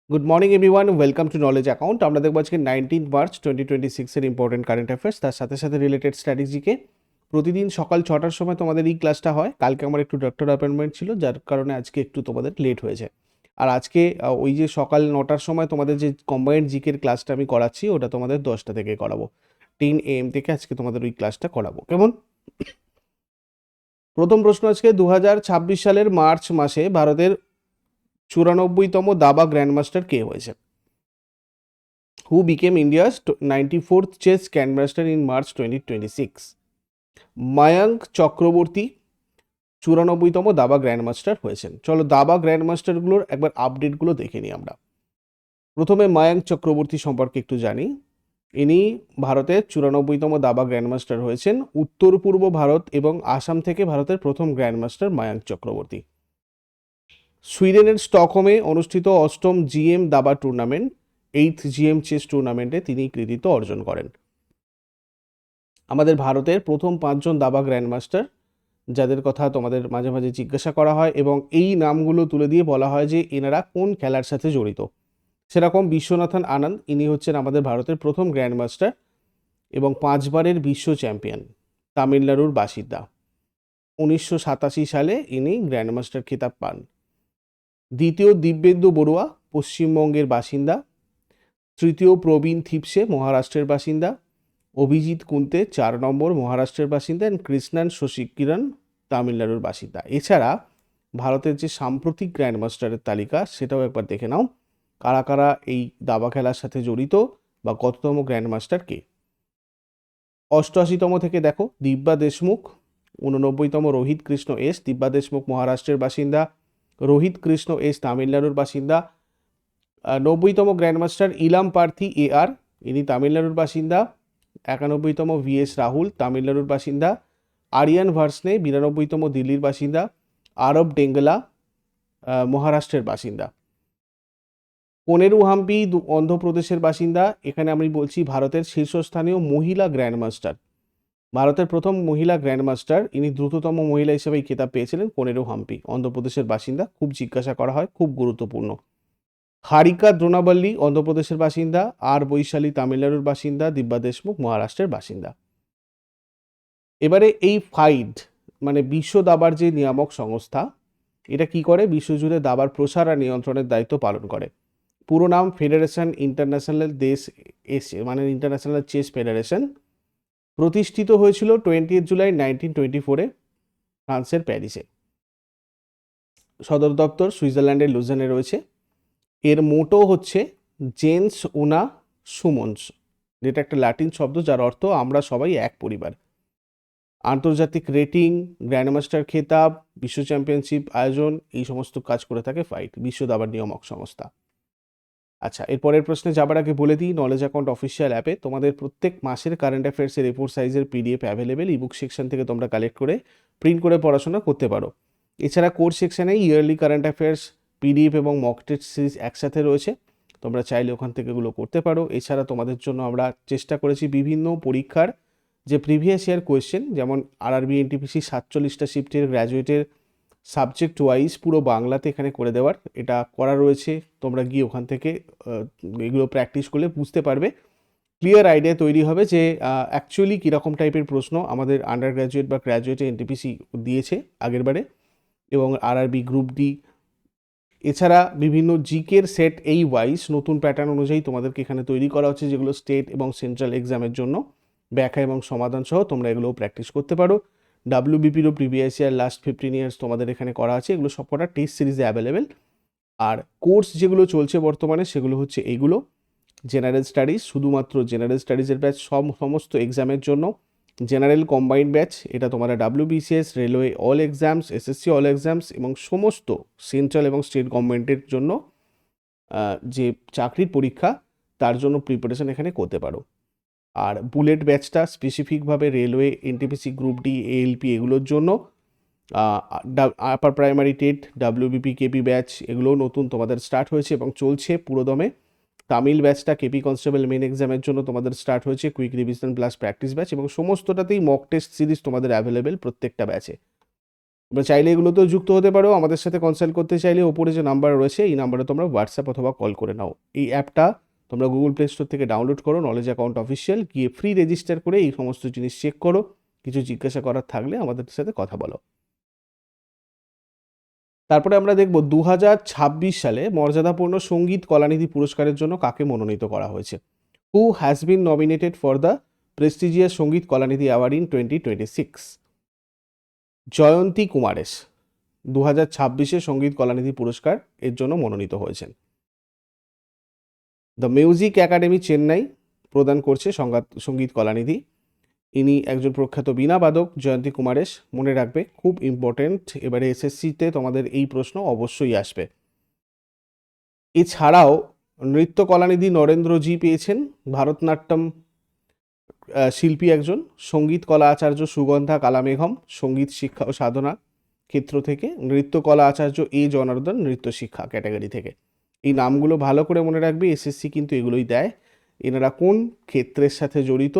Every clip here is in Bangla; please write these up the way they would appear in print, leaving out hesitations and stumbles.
Good morning everyone, welcome to knowledge account. আমরা দেখবো আজকে 19 মার্চ 2026 ইম্পর্টেন্ট কারেন্ট অ্যাফেয়ার্স, তার সাথে সাথে রিলেটেড স্ট্র্যাটেজিকে। প্রতিদিন সকাল 6টার সময় তোমাদের এই ক্লাসটা হয়। কালকে আমার একটু ডক্টর অ্যাপয়েন্টমেন্ট ছিল, যার কারণে আজকে একটু তোমাদের লেট হয়েছে। আর আজকে ওই যে সকাল 9টার সময় তোমাদের যে কম্বাইন্ড জিকের ক্লাসটা আমি করাচ্ছি, ওটা তোমাদের 10টা থেকে করাবো, 10 AM থেকে আজকে তোমাদের ওই ক্লাসটা করাবো। কেমন? প্রথম প্রশ্ন আজকে, 2026 সালের মার্চ মাসে ভারতের 94তম দাবা গ্র্যান্ডমাস্টার কে হয়েছে? Who became India's 94th chess grandmaster in March 2026? Mayank Chakraborty 94তম দাবা গ্র্যান্ডমাস্টার হয়েছেন। চলো দাবা গ্র্যান্ডমাস্টারগুলোর একবার আপডেটগুলো দেখে নিই আমরা। প্রথমে মায়াঙ্ক চক্রবর্তী সম্পর্কে একটু জানি। ইনি ভারতের 94তম দাবা গ্র্যান্ডমাস্টার হয়েছেন। উত্তর পূর্ব ভারত এবং আসাম থেকে ভারতের প্রথম গ্র্যান্ডমাস্টার মায়াঙ্ক চক্রবর্তী। সুইডেনের স্টকহোমে অনুষ্ঠিত 8ম জিএম দাবা টুর্নামেন্ট, 8th জিএম চেস টুর্নামেন্টে তিনি কৃতিত্ব অর্জন করেন। আমাদের ভারতের প্রথম 5জন দাবা গ্র্যান্ডমাস্টার, যাদের কথা তোমাদের মাঝে মাঝে জিজ্ঞাসা করা হয় এবং এই নামগুলো তুলে দিয়ে বলা হয় যে এনারা কোন খেলার সাথে জড়িত, সেরকম বিশ্বনাথন আনন্দ, ইনি হচ্ছেন আমাদের ভারতের প্রথম গ্র্যান্ডমাস্টার এবং 5বারের বিশ্ব চ্যাম্পিয়ন, তামিলনাড়ুর বাসিন্দা। 1987 সালে ইনি গ্র্যান্ডমাস্টার খেতাব পান। দ্বিতীয় দিব্যেন্দু বড়ুয়া, পশ্চিমবঙ্গের বাসিন্দা। তৃতীয় প্রবীণ থিপসে, মহারাষ্ট্রের বাসিন্দা। অভিজিৎ কুন্তে 4 নম্বর, মহারাষ্ট্রের বাসিন্দা। অ্যান্ড কৃষ্ণান শশিকিরণ, তামিলনাড়ুর বাসিন্দা। এছাড়া ভারতের যে সাম্প্রতিক গ্র্যান্ডমাস্টারের তালিকা, সেটাও একবার দেখে নাও, কারা কারা এই দাবা খেলার সাথে জড়িত বা কততম গ্র্যান্ডমাস্টার কে। 88তম থেকে দেখো, দিব্যা দেশমুখ। 89তম রোহিত কৃষ্ণ এস, দিব্যা দেশমুখ মহারাষ্ট্রের বাসিন্দা, রোহিত কৃষ্ণ এস তামিলনাড়ুর বাসিন্দা। 90তম গ্র্যান্ডমাস্টার ইলাম পার্থি AR, ইনি তামিলনাড়ুর বাসিন্দা। 91তম VS রাহুল, তামিলনাড়ুর বাসিন্দা। আরিয়ান ভার্সনে 92তম দিল্লির বাসিন্দা। আরব ডেঙ্গলা, মহারাষ্ট্রের বাসিন্দা। কোনেরু হাম্পি অন্ধ্রপ্রদেশের বাসিন্দা। এখানে আমি বলছি ভারতের শীর্ষস্থানীয় মহিলা গ্র্যান্ডমাস্টার, ভারতের প্রথম মহিলা গ্র্যান্ডমাস্টার, ইনি দ্রুততম মহিলা হিসেবে এই খেতাব পেয়েছিলেন। কোনেরু হাম্পি অন্ধ্রপ্রদেশের বাসিন্দা, খুব জিজ্ঞাসা করা হয়, খুব গুরুত্বপূর্ণ। হারিকা দ্রোণাবল্লী অন্ধ্রপ্রদেশের বাসিন্দা। আর বৈশালী তামিলনাড়ুর বাসিন্দা। দিব্যা দেশমুখ মহারাষ্ট্রের বাসিন্দা। এবারে এই ফাইড মানে বিশ্ব দাবার যে নিয়ামক সংস্থা, এটা কি করে? বিশ্বজুড়ে দাবার প্রসার আর নিয়ন্ত্রণের দায়িত্ব পালন করে। পুরো নাম ফেডারেশন ইন্টারন্যাশনাল দেশ এসে, মানে ইন্টারন্যাশনাল চেস ফেডারেশন। প্রতিষ্ঠিত হয়েছিল 20 জুলাই 1924-এ ফ্রান্সের প্যারিসে। সদর দপ্তর সুইজারল্যান্ডের লুজেনে রয়েছে। এর মোটো হচ্ছে জেন্স উনা সুমন্স, যেটা একটা ল্যাটিন শব্দ যার অর্থ আমরা সবাই এক পরিবার। আন্তর্জাতিক রেটিং, গ্র্যান্ডমাস্টার খেতাব, বিশ্ব চ্যাম্পিয়নশিপ আয়োজন, এই সমস্ত কাজ করে থাকে ফাইট, বিশ্ব দাবার নিয়ামক সংস্থা। আচ্ছা, এরপরের প্রশ্নে যাবার আগে বলে দিই, নলেজ অ্যাকাউন্ট অফিসিয়াল অ্যাপে তোমাদের প্রত্যেক মাসের কারেন্ট অ্যাফেয়ার্সের A4 সাইজের PDF অ্যাভেলেবেল। ইবুক সেকশন থেকে তোমরা কালেক্ট করে প্রিন্ট করে পড়াশোনা করতে পারো। এছাড়া কোর্স সেকশনে ইয়ারলি কারেন্ট অ্যাফেয়ার্স PDF এবং মক টেস্ট সিরিজ একসাথে রয়েছে, তোমরা চাইলে ওখান থেকে এগুলো করতে পারো। এছাড়া তোমাদের জন্য আমরা চেষ্টা করেছি বিভিন্ন পরীক্ষার যে প্রিভিয়াস ইয়ার কোয়েশ্চেন, যেমন RRB NTPC 47টা শিফটের গ্র্যাজুয়েটের সাবজেক্ট ওয়াইজ পুরো বাংলাতে এখানে করে দেওয়ার, এটা করা রয়েছে। তোমরা গিয়ে ওখান থেকে এগুলো প্র্যাকটিস করলে বুঝতে পারবে, ক্লিয়ার আইডিয়া তৈরি হবে যে অ্যাকচুয়ালি কীরকম টাইপের প্রশ্ন আমাদের আন্ডার গ্র্যাজুয়েট বা গ্র্যাজুয়েটে NTPC দিয়েছে আগেরবারে, এবং RRB গ্রুপ ডি। এছাড়া বিভিন্ন জিকের সেট এই ওয়াইজ নতুন প্যাটার্ন অনুযায়ী তোমাদেরকে এখানে তৈরি করা হচ্ছে, যেগুলো স্টেট এবং সেন্ট্রাল এক্সামের জন্য ব্যাখ্যা এবং সমাধান সহ তোমরা এগুলোও প্র্যাকটিস করতে পারো। WBPরও প্রিভিয়াস ইয়ার লাস্ট 15 ইয়ার্স তোমাদের এখানে করা আছে, এগুলো সবকটা টেস্ট সিরিজে অ্যাভেলেবেল। আর কোর্স যেগুলো চলছে বর্তমানে সেগুলো হচ্ছে এইগুলো: জেনারেল স্টাডিজ, শুধুমাত্র জেনারেল স্টাডিজের ব্যাচ সমস্ত এক্সামের জন্য। জেনারেল কম্বাইন্ড ব্যাচ, এটা তোমরা WBCS, railway all exams, SSC all exams এবং সমস্ত সেন্ট্রাল এবং স্টেট গভর্নমেন্টের জন্য যে চাকরির পরীক্ষা, তার জন্য প্রিপারেশন এখানে করতে পারো। আর বুলেট ব্যাচটা স্পেসিফিকভাবে railway, NTPC group D, ALP এগুলোর জন্য। Upper primary TET, WBP KP batch, এগুলোও নতুন তোমাদের স্টার্ট হয়েছে এবং চলছে পুরোদমে। তামিল ব্যাচটা KP কনস্টেবল মেন এক্সামের জন্য তোমাদের স্টার্ট হয়েছে, quick revision plus practice batch, এবং সমস্তটাতেই মক টেস্ট সিরিজ তোমাদের অ্যাভেলেবেল প্রত্যেকটা ব্যাচে। তোমরা চাইলে এগুলোতেও যুক্ত হতে পারো। আমাদের সাথে কনসাল্ট করতে চাইলে ওপরে যে নাম্বার রয়েছে এই নাম্বারে তোমরা হোয়াটসঅ্যাপ অথবা কল করে নাও। এই অ্যাপটা তোমরা গুগল প্লে স্টোর থেকে ডাউনলোড করো, নলেজ অ্যাকাউন্ট অফিসিয়াল, গিয়ে ফ্রি রেজিস্টার করে এই সমস্ত জিনিস চেক করো। কিছু জিজ্ঞাসা করার থাকলে আমাদের সাথে কথা বলো। তারপরে আমরা দেখব 2026 সালে মর্যাদাপূর্ণ সঙ্গীত কলানিধি পুরস্কারের জন্য কাকে মনোনীত করা হয়েছে। Who has been nominated for the prestigious সঙ্গীত কলানিধি অ্যাওয়ার্ড ইন 2026? জয়ন্তী কুমারেশ 2026-এ সঙ্গীত কলানিধি পুরস্কার এর জন্য মনোনীত হয়েছেন। দ্য মিউজিক একাডেমি চেন্নাই প্রদান করছে সঙ্গীত কলানিধি। ইনি একজন প্রখ্যাত বীণাবাদক জয়ন্তী কুমারেশ। মনে রাখবে, খুব ইম্পর্টেন্ট, এবারে এসএসসিতে তোমাদের এই প্রশ্ন অবশ্যই আসবে। এছাড়াও নৃত্য কলানিধি নরেন্দ্রজি পেয়েছেন, ভারতনাট্যম শিল্পী একজন। সঙ্গীত কলা আচার্য সুগন্ধা কালামেঘম সঙ্গীত শিক্ষা ও সাধনা ক্ষেত্র থেকে। নৃত্য কলা আচার্য এ জনার্দন নৃত্য শিক্ষা ক্যাটাগরি থেকে। এই নামগুলো ভালো করে মনে রাখবে, এসএসসি কিন্তু এগুলোই দেয়। এনারা কোন ক্ষেত্রের সাথে জড়িত?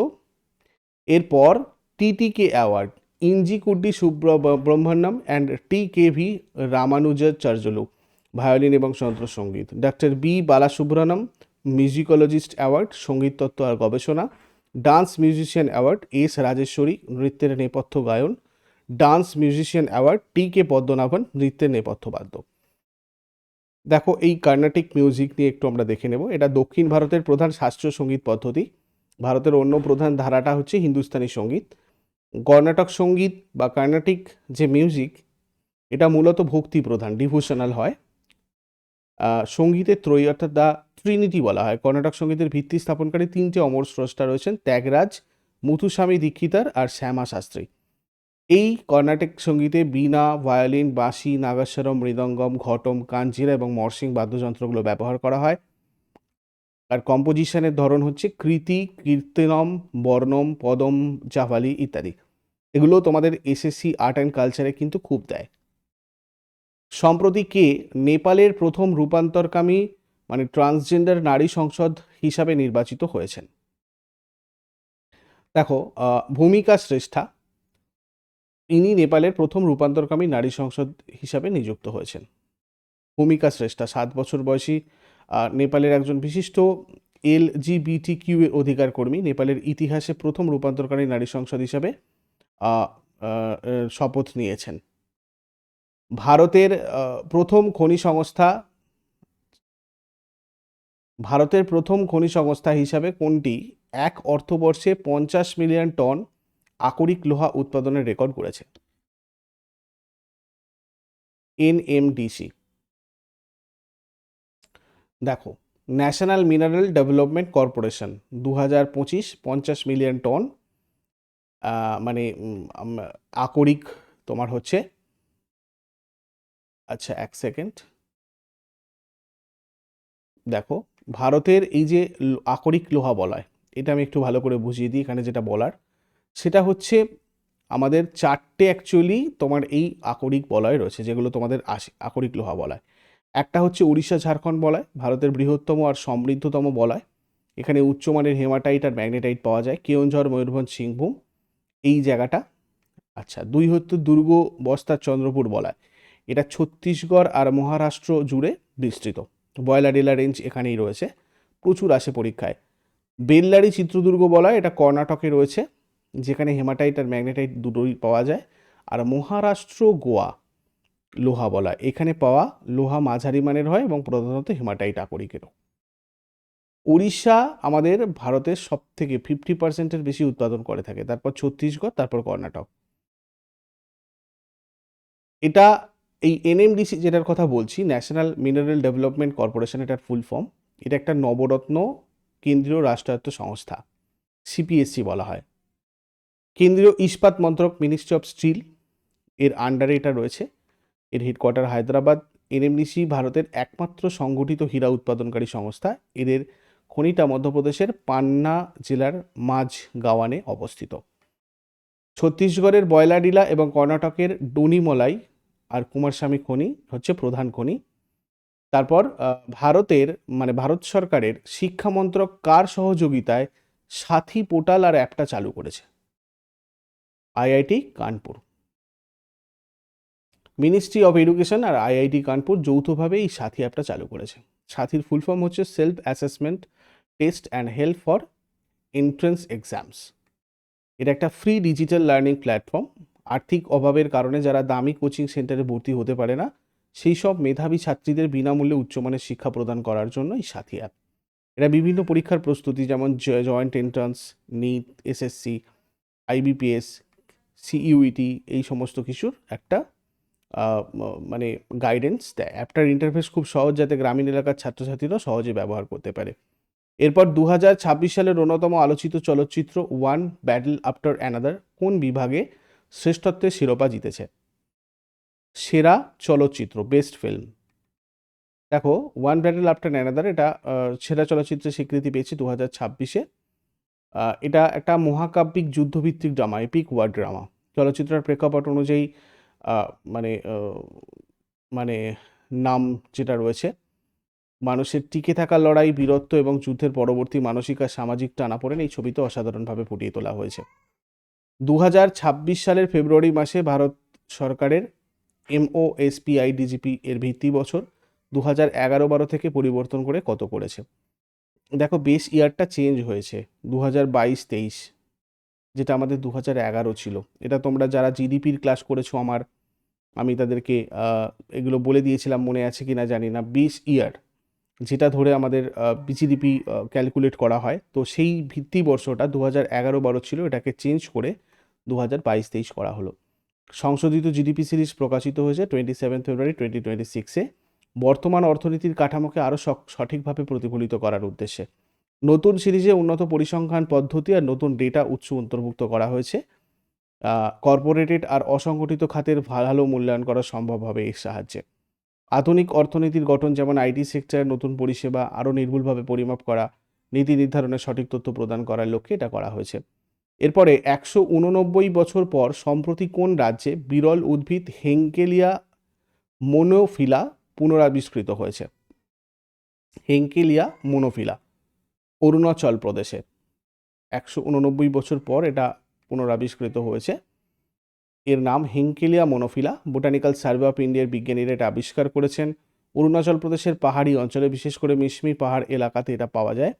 এরপর TTK award, Injikudi Subramaniam and T K V. Ramanujacharyulu violin এবং যন্ত্রসঙ্গীত। Doctor B Balasubramaniam musicologist award, সঙ্গীত তত্ত্ব আর গবেষণা। Dance musician award S Rajeswari, নৃত্যের নেপথ্য গায়ন। Dance musician award T K. Padmanabhan, নৃত্যের নেপথ্য বাদ্য। দেখো, এই কর্ণাটিক মিউজিক নিয়ে একটু আমরা দেখে নেব। এটা দক্ষিণ ভারতের প্রধান শাস্ত্রীয় সঙ্গীত পদ্ধতি। ভারতের অন্য প্রধান ধারাটা হচ্ছে হিন্দুস্তানি সঙ্গীত। কর্ণাটক সঙ্গীত বা কর্ণাটিক যে মিউজিক, এটা মূলত ভক্তি প্রধান, ডিভোশনাল হয়। সঙ্গীতের ত্রয়ী অর্থাৎ দ্য ট্রিনিটি বলা হয়। কর্ণাটক সঙ্গীতের ভিত্তি স্থাপনকারী 3টে অমর স্রষ্টা রয়েছেন, ত্যাগরাজ, মুথুস্বামী দীক্ষিতার আর শ্যামা শাস্ত্রী। এই কর্ণাটক সঙ্গীতে বীণা, ভায়োলিন, বাঁশি, নাগাস্বরম, মৃদঙ্গম, ঘটম, কাঞ্জিরা এবং মর্সিং বাদ্যযন্ত্রগুলো ব্যবহার করা হয়। আর কম্পোজিশনের ধরন হচ্ছে কৃতি, কীর্তনম, বর্ণম, পদম, জাভালি ইত্যাদি। এগুলো তোমাদের এসএসসি আর্ট অ্যান্ড কালচারে কিন্তু খুব দেয়। সম্প্রতি কে নেপালের প্রথম রূপান্তরকামী মানে ট্রান্সজেন্ডার নারী সংসদ হিসাবে নির্বাচিত হয়েছেন? দেখো, ভূমিকা শ্রেষ্ঠা, ইনি নেপালের প্রথম রূপান্তরকামী নারী সংসদ হিসাবে নিযুক্ত হয়েছেন। ভূমিকা শ্রেষ্ঠা 7 বছর বয়সী নেপালের একজন বিশিষ্ট LGBTQ অধিকার কর্মী। নেপালের ইতিহাসে প্রথম রূপান্তরকারী নারী সংসদ হিসাবে শপথ নিয়েছেন। ভারতের প্রথম খনি সংস্থা হিসাবে কোনটি এক অর্থবর্ষে 50 মিলিয়ন টন আকরিক লোহা উৎপাদনের রেকর্ড করেছে? NMDC। দেখো, national mineral development corporation 2025 50 million ton মানে আকরিক তোমার হচ্ছে, আচ্ছা এক সেকেন্ড, দেখো ভারতের এই যে আকরিক লোহা বলা হয়, এটা আমি একটু ভালো করে বুঝিয়ে দিই। এখানে যেটা বলার সেটা হচ্ছে আমাদের 4টে অ্যাকচুয়ালি তোমার এই আকরিক বলয় রয়েছে, যেগুলো তোমাদের আকরিক লোহা বলায়। একটা হচ্ছে উড়িষ্যা ঝাড়খণ্ড বলয়, ভারতের বৃহত্তম আর সমৃদ্ধতম বলয়। এখানে উচ্চমানের হেমাটাইট আর ম্যাগনেটাইট পাওয়া যায়। কেওনঝড়, ময়ূরভঞ্জ, সিংভূম এই জায়গাটা। আচ্ছা, 2 হচ্ছে দুর্গ বস্তার চন্দ্রপুর বলয়, এটা ছত্তিশগড় আর মহারাষ্ট্র জুড়ে বিস্তৃত। বয়লাডিলা রেঞ্জ এখানেই রয়েছে, প্রচুর আসে পরীক্ষায়। বেল্লারি চিত্রদুর্গ বলয়, এটা কর্ণাটকে রয়েছে, যেখানে হেমাটাইট আর ম্যাগনেটাইট দুটোই পাওয়া যায়। আর মহারাষ্ট্র গোয়া লোহা বলয়, এখানে পাওয়া লোহা মাঝারি মানের হয় এবং প্রধানত হেমাটাইট আকরিকেরও। উড়িষ্যা আমাদের ভারতের সব থেকে 50%-এর বেশি উৎপাদন করে থাকে, তারপর ছত্তিশগড়, তারপর কর্ণাটক। এটা এই NMDC যেটার কথা বলছি, ন্যাশনাল মিনারেল ডেভেলপমেন্ট কর্পোরেশন, এটার ফুল ফর্ম। এটা একটা নবরত্ন কেন্দ্রীয় রাষ্ট্রায়ত্ত সংস্থা, CPSC বলা হয়। কেন্দ্রীয় ইস্পাত মন্ত্রক, মিনিস্ট্রি অফ স্টিল এর আন্ডারে এটা রয়েছে। এর হেডকোয়ার্টার হায়দ্রাবাদ। NMDC ভারতের একমাত্র সংগঠিত হীরা উৎপাদনকারী সংস্থা। এদের খনিটা মধ্যপ্রদেশের পান্না জেলার মাঝগাওয়ানে অবস্থিত। ছত্তিশগড়ের বয়লাডিলা এবং কর্ণাটকের ডোনিমলাই আর কুমারস্বামী খনি হচ্ছে প্রধান খনি। তারপর ভারতের মানে ভারত সরকারের শিক্ষা মন্ত্রক কার সহযোগিতায় সাথী পোর্টাল আর অ্যাপটা চালু করেছে? IIT Kanpur. Ministry of education আর আইআইটি কানপুর যৌথভাবে এই সাথী অ্যাপটা চালু করেছে। সাথীর ফুল ফর্ম হচ্ছে self assessment test and help for entrance exams. এটা একটা ফ্রি ডিজিটাল লার্নিং প্ল্যাটফর্ম। আর্থিক অভাবের কারণে যারা দামি কোচিং সেন্টারে ভর্তি হতে পারে না, সেই সব মেধাবী ছাত্রীদের বিনামূল্যে উচ্চমানের শিক্ষা প্রদান করার জন্য এই সাথী অ্যাপ। এটা বিভিন্ন পরীক্ষার প্রস্তুতি যেমন joint entrance, NEET, SSC, IBPS, CUET এই সমস্ত কিছুর একটা মানে গাইডেন্স দেয়। অ্যাপটার ইন্টারফেস খুব সহজ, যাতে গ্রামীণ এলাকার ছাত্রছাত্রীরা সহজে ব্যবহার করতে পারে। এরপর 2026 সালের অন্যতম আলোচিত চলচ্চিত্র ওয়ান ব্যাটল আফটার অ্যানাদার কোন বিভাগে শ্রেষ্ঠত্বের শিরোপা জিতেছে? সেরা চলচ্চিত্র, বেস্ট ফিল্ম। দেখো, ওয়ান ব্যাটল আফটার অ্যানাদার এটা সেরা চলচ্চিত্রের স্বীকৃতি পেয়েছে 2026-এ। এটা একটা মহাকাব্যিক যুদ্ধভিত্তিক ড্রামা, এপিক ওয়ার ড্রামা। চলচ্চিত্রের প্রেক্ষাপট অনুযায়ী মানে মানে নাম যেটা রয়েছে, মানুষের টিকে থাকার লড়াই, বীরত্ব এবং যুদ্ধের পরবর্তী মানসিক আর সামাজিক টানাপোড়েন এই ছবিতে অসাধারণভাবে ফুটিয়ে তোলা হয়েছে। 2026 সালের ফেব্রুয়ারি মাসে ভারত সরকারের MOSPI ডিজিপি এর ভিত্তি বছর 2011-12 থেকে পরিবর্তন করে কত করেছে? দেখো, বেস ইয়ারটা চেঞ্জ হয়েছে, 2022-23, যেটা আমাদের 2011 ছিল। এটা তোমরা যারা জিডিপির ক্লাস করেছো আমি তাদেরকে এগুলো বলে দিয়েছিলাম, মনে আছে কি না জানি না। বেস ইয়ার যেটা ধরে আমাদের জিডিপি ক্যালকুলেট করা হয়, তো সেই ভিত্তি বর্ষটা 2011-12 ছিল, এটাকে চেঞ্জ করে 2022-23 করা হলো। সংশোধিত জিডিপি সিরিজ প্রকাশিত হয়েছে 27 ফেব্রুয়ারি 2026-এ বর্তমান অর্থনীতির কাঠামোকে আরও সঠিকভাবে প্রতিফলিত করার উদ্দেশ্যে। নতুন সিরিজে উন্নত পরিসংখ্যান পদ্ধতি আর নতুন ডেটা উৎস অন্তর্ভুক্ত করা হয়েছে। কর্পোরেটেড আর অসংগঠিত খাতের ভালো মূল্যায়ন করা সম্ভব হবে এর সাহায্যে। আধুনিক অর্থনীতির গঠন, যেমন আইটি সেক্টর, নতুন পরিষেবা আরও নির্ভুলভাবে পরিমাপ করা, নীতি নির্ধারণের সঠিক তথ্য প্রদান করার লক্ষ্যে এটা করা হয়েছে। এরপরে 189 বছর পর সম্প্রতি কোন রাজ্যে বিরল উদ্ভিদ হেঙ্কেলিয়া মোনোফিলা পুনরাবিষ্কৃত হয়েছে? হেঙ্কেলিয়া মোনোফিলা অরুণাচল প্রদেশে 189 বছর পর এটা পুনরাবিষ্কৃত হয়েছে। এর নাম হেঙ্কেলিয়া মোনোফিলা। বোটানিক্যাল সার্ভে অফ ইন্ডিয়ার বিজ্ঞানীরা এটা আবিষ্কার করেছেন। অরুণাচল প্রদেশের পাহাড়ি অঞ্চলে, বিশেষ করে মিশমি পাহাড় এলাকাতে এটা পাওয়া যায়।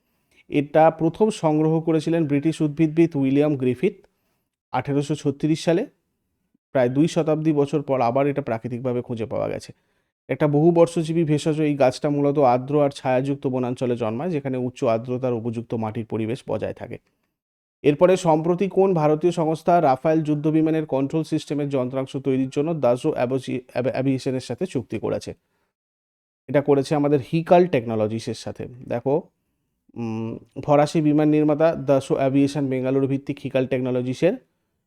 এটা প্রথম সংগ্রহ করেছিলেন ব্রিটিশ উদ্ভিদবিদ উইলিয়াম গ্রিফিথ 1836 সালে। প্রায় 2 শতাব্দী বছর পর আবার এটা প্রাকৃতিকভাবে খুঁজে পাওয়া গেছে। একটা বহুবর্ষজীবী ভেষজ এই গাছটা মূলত আর্দ্র আর ছায়াযুক্ত বনাঞ্চলে জন্মায়, যেখানে উচ্চ আর্দ্রতার উপযুক্ত মাটির পরিবেশ বজায় থাকে। এরপরে সম্প্রতি কোন ভারতীয় সংস্থা রাফায়েল যুদ্ধবিমানের কন্ট্রোল সিস্টেমের যন্ত্রাংশ তৈরির জন্য দাসো অ্যাভিয়েশনের সাথে চুক্তি করেছে? এটা করেছে আমাদের হিকাল টেকনোলজিসের সাথে। দেখো, ফরাসি বিমান নির্মাতা দাসো অ্যাভিয়েশন বেঙ্গালুরু ভিত্তিক হিকাল টেকনোলজিসের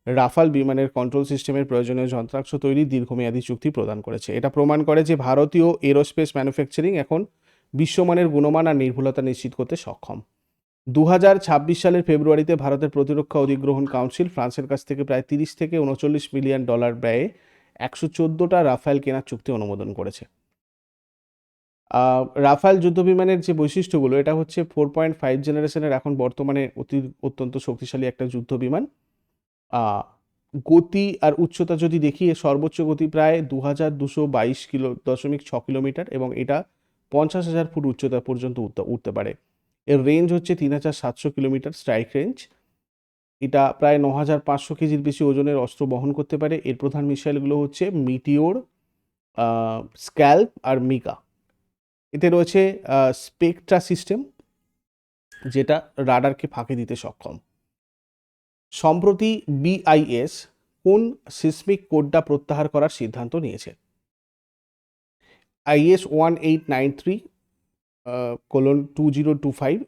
রাফাল বিমানের কন্ট্রোল সিস্টেমের প্রয়োজনীয় যন্ত্রাংশ তৈরির দীর্ঘমেয়াদী চুক্তি প্রদান করেছে। এটা প্রমাণ করে যে ভারতীয় এরোস্পেস ম্যানুফ্যাকচারিং এখন বিশ্বমানের গুণমান আর নির্ভুলতা নিশ্চিত করতে সক্ষম। 2026 সালের ফেব্রুয়ারিতে ভারতের প্রতিরক্ষা অধিগ্রহণ কাউন্সিল ফ্রান্সের কাছ থেকে প্রায় 30 থেকে 39 মিলিয়ন ডলার ব্যয়ে 114টা রাফায়েল কেনার চুক্তি অনুমোদন করেছে। রাফায়েল যুদ্ধবিমানের যে বৈশিষ্ট্যগুলো, এটা হচ্ছে 4.5 জেনারেশনের এখন বর্তমানে অত্যন্ত শক্তিশালী একটা যুদ্ধবিমান। গতি আর উচ্চতা যদি দেখি, সর্বোচ্চ গতি প্রায় 2222.6 কিলোমিটার এবং এটা 50,000 ফুট উচ্চতা পর্যন্ত উঠতে পারে। এর রেঞ্জ হচ্ছে 3700 কিলোমিটার স্ট্রাইক রেঞ্জ। এটা প্রায় 9500 কেজির বেশি ওজনের অস্ত্র বহন করতে পারে। এর প্রধান মিসাইলগুলো হচ্ছে মিটিওর, স্ক্যাল্প আর মিকা। এতে রয়েছে স্পেকট্রা সিস্টেম, যেটা রাডারকে ফাঁকি দিতে সক্ষম। সম্প্রতি BIS কোন সিসমিক কোডটা প্রত্যাহার করার সিদ্ধান্ত নিয়েছে? IS 1893:2025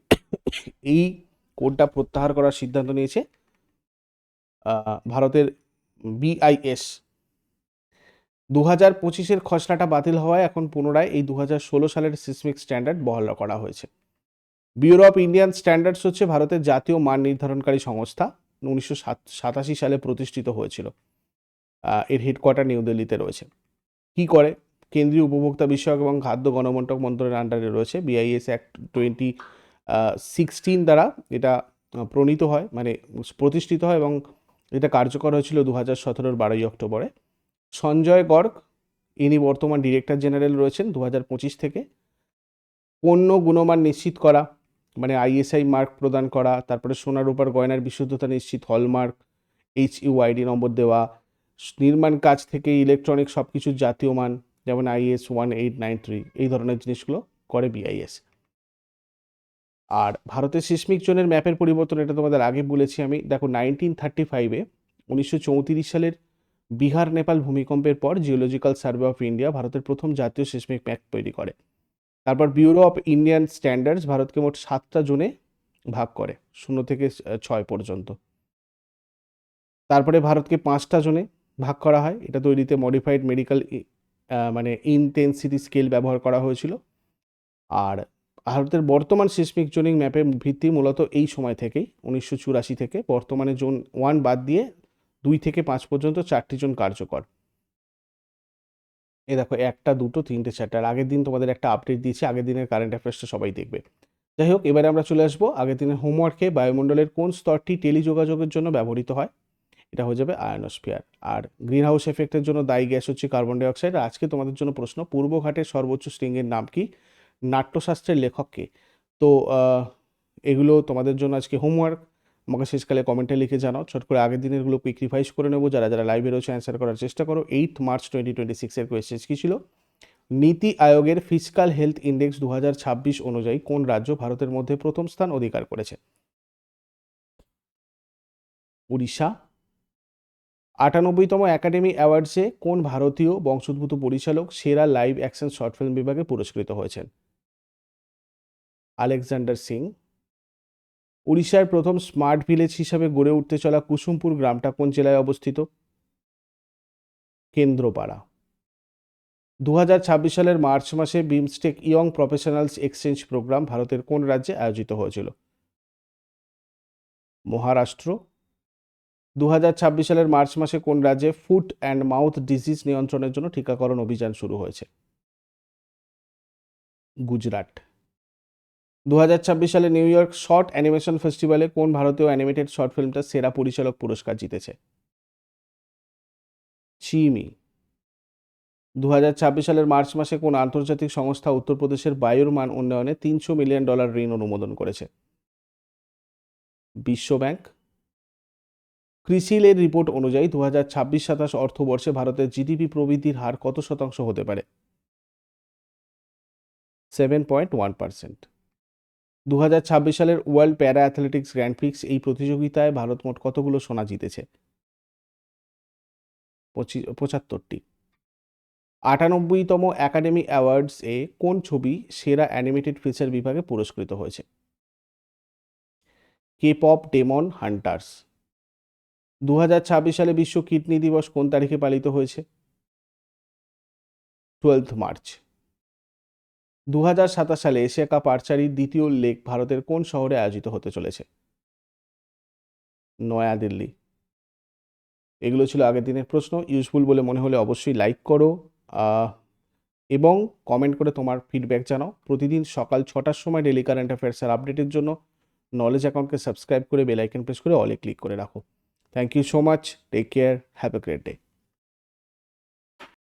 এই কোডটা প্রত্যাহার করার সিদ্ধান্ত নিয়েছে ভারতের BIS। 2025-এর খসড়াটা বাতিল হওয়ায় এখন পুনরায় এই 2016 সালের সিসমিক স্ট্যান্ডার্ড বহাল করা হয়েছে। ব্যুরো অফ ইন্ডিয়ান স্ট্যান্ডার্ডস হচ্ছে ভারতের জাতীয় মান নির্ধারণকারী সংস্থা, 1987 সালে প্রতিষ্ঠিত হয়েছিল। এর হেডকোয়ার্টার নিউ দিল্লিতে রয়েছে। কি করে? কেন্দ্রীয় উপভোক্তা বিষয়ক এবং খাদ্য গণবন্টন মন্ত্রণালয়ের আন্ডারে রয়েছে। BIS অ্যাক্ট 2016 দ্বারা এটা প্রণীত হয়, মানে প্রতিষ্ঠিত হয়, এবং এটা কার্যকর হয়েছিল 2017-এর 12 অক্টোবরে। সঞ্জয় গর্গ ইনি বর্তমান ডিরেক্টর জেনারেল রয়েছেন 2025 থেকে। পণ্য গুণমান নিশ্চিত করা, মানে ISI মার্ক প্রদান করা, তারপরে সোনা রূপার গয়নার বিশুদ্ধতা নিশ্চিত, হলমার্ক, HUID নম্বর দেওয়া, নির্মাণ কাজ থেকে ইলেকট্রনিক সব কিছুর জাতীয় মান, যেমন IS 1893, এই ধরনের জিনিসগুলো করে BIS। আর ভারতের সিসমিক জোনের ম্যাপের পরিবর্তন, এটা তোমাদের আগে বলেছি আমি। দেখো 1935-এ 1934 সালের বিহার নেপাল ভূমিকম্পের পর জিওলজিক্যাল সার্ভে অফ ইন্ডিয়া ভারতের প্রথম জাতীয় সিসমিক ম্যাপ তৈরি করে। তারপর ব্যুরো অফ ইন্ডিয়ান স্ট্যান্ডার্ডস ভারতকে মোট 7টা জোনে ভাগ করে, 0 থেকে 6 পর্যন্ত। তারপরে ভারতকে 5টা জোনে ভাগ করা হয়। এটা তৈরিতে মডিফাইড মেডিকেল মানে ইনটেন্সিটি স্কেল ব্যবহার করা হয়েছিল। আর ভারতের বর্তমান সিসমিক জোনিং ম্যাপের ভিত্তি মূলত এই সময় থেকেই, 1984 থেকে। বর্তমানে জোন 1 বাদ দিয়ে 2 থেকে 5 পর্যন্ত 4টি জোন কার্যকর। এই দেখো 1টা 2টো 3টে 4টে। আর আগের দিন তোমাদের একটা আপডেট দিয়েছি, আগের দিনের কারেন্ট অ্যাফেয়ার্সটা সবাই দেখবে। যাই হোক, এবারে আমরা চলে আসবো আগের দিনের হোমওয়ার্কে। বায়ুমণ্ডলের কোন স্তরটি টেলিযোগাযোগের জন্য ব্যবহৃত হয়? এটা হয়ে যাবে আয়নোস্ফিয়ার। আর গ্রিন হাউস এফেক্টের জন্য দায়ী গ্যাস হচ্ছে কার্বন ডাইঅক্সাইড। আজকে তোমাদের জন্য প্রশ্ন, পূর্বঘাটের সর্বোচ্চ শৃঙ্গের নাম কি? নাট্যশাস্ত্রের লেখক কে? তো এগুলো তোমাদের জন্য আজকে হোমওয়ার্ক। আমাকে শেষকালে কমেন্টে লিখে জানাও। ছোট করে আগের দিনেরগুলো কুইক রিভাইজ করে নেবো। যারা যারা লাইভে রয়েছে অ্যান্সার করার চেষ্টা করো। 8 মার্চ 2026-এর কোয়েশ্চেন কী ছিল? নীতি আয়োগের ফিসকাল হেলথ ইন্ডেক্স 2026 অনুযায়ী কোন রাজ্য ভারতের মধ্যে প্রথম স্থান অধিকার করেছে? উড়িষ্যা। 98তম একাডেমি অ্যাওয়ার্ডসে কোন ভারতীয় বংশোদ্ভূত পরিচালক সেরা লাইভ অ্যাকশন শর্ট ফিল্ম বিভাগে পুরস্কৃত হয়েছেন? আলেকজান্ডার সিং। উড়িষ্যার প্রথম স্মার্ট ভিলেজ হিসাবে গড়ে উঠতে চলা কুসুমপুর গ্রামটা কোন জেলায় অবস্থিত? কেন্দ্রপাড়া। 2026 সালের মার্চ মাসে BIMSTEC young professionals exchange programme ভারতের কোন রাজ্যে আয়োজিত হয়েছিল? মহারাষ্ট্র। 2026 সালের মার্চ মাসে কোন রাজ্যে ফুট অ্যান্ড মাউথ ডিজিজ নিয়ন্ত্রণের জন্য টিকাকরণ অভিযান শুরু হয়েছে? গুজরাট। 2026 সালে নিউ ইয়র্ক শর্ট অ্যানিমেশন ফেস্টিভ্যালে কোন ভারতীয় অ্যানিমেটেড শর্ট ফিল্মটা সেরা পরিচালক পুরস্কার জিতেছে? চিমি। 2026 সালের মার্চ মাসে কোন আন্তর্জাতিক সংস্থা উত্তরপ্রদেশের বায়ুর মান উন্নয়নে $300 মিলিয়ন ঋণ অনুমোদন করেছে? বিশ্ব ব্যাংক। ক্রিসিলের রিপোর্ট অনুযায়ী 2026-27 অর্থবর্ষে ভারতের জিডিপি প্রবৃদ্ধির হার কত শতাংশ হতে পারে? 7.1%। 2026 সালের world para athletics grand Prix, এই প্রতিযোগিতায় ভারত মোট কতগুলো সোনা জিতেছে? 75টি। 98তম একাডেমি অ্যাওয়ার্ডস এ কোন ছবি সেরা অ্যানিমেটেড ফিচার বিভাগে পুরস্কৃত হয়েছে? K-pop demon hunters. 2026 সালে বিশ্ব কিডনি দিবস কোন তারিখে পালিত হয়েছে? 12 মার্চ। 2027 সালে এশিয়া কাপ আর্চারির দ্বিতীয় লেগ ভারতের কোন শহরে আয়োজিত হতে চলেছে? নয়াদিল্লি। এগুলো ছিল আগের দিনের প্রশ্ন। ইউজফুল বলে মনে হলে অবশ্যই লাইক করো এবং কমেন্ট করে তোমার ফিডব্যাক জানাও। প্রতিদিন সকাল 6টার সময় ডেলি কারেন্ট অ্যাফেয়ার্সের আপডেটের জন্য নলেজ অ্যাকাউন্টকে সাবস্ক্রাইব করে বেল আইকন প্রেস করে অলে ক্লিক করে রাখো। Thank you so much. Take care. Have a great day.